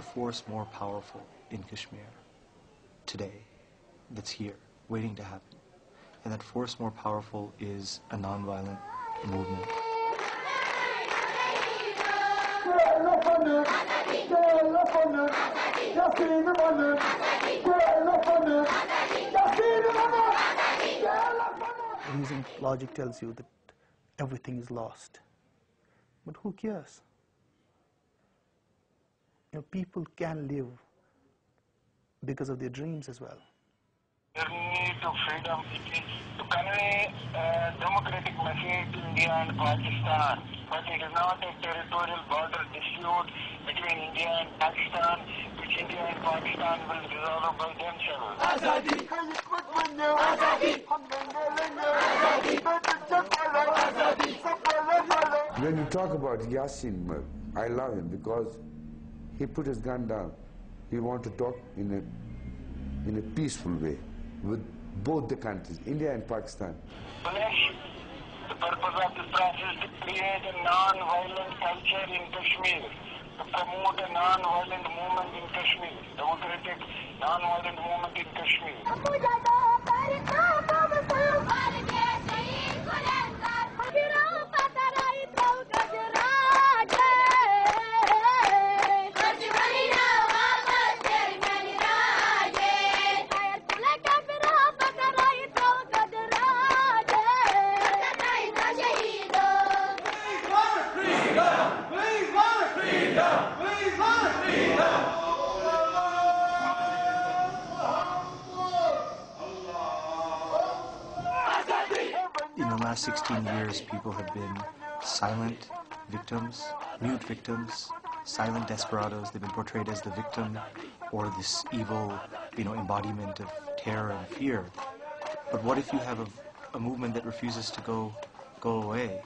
a force more powerful in Kashmir today that's here, waiting to happen. And that force more powerful is a nonviolent movement. Reason, logic tells you that everything is lost. But who cares? People can live because of their dreams as well. Journey to freedom to convey a democratic message to India and Pakistan. But it is not a territorial border dispute between India and Pakistan, which India and Pakistan will resolve by themselves. Azadi. When you talk about Yasin, I love him because he put his gun down. He wanted to talk in a peaceful way with both the countries, India and Pakistan. The purpose of this process is to create a non-violent culture in Kashmir, to promote a non-violent movement in Kashmir, democratic non-violent movement in Kashmir. In the last 16 years, people have been silent victims, mute victims, silent desperados. They've been portrayed as the victim or this evil, embodiment of terror and fear. But what if you have a movement that refuses to go away?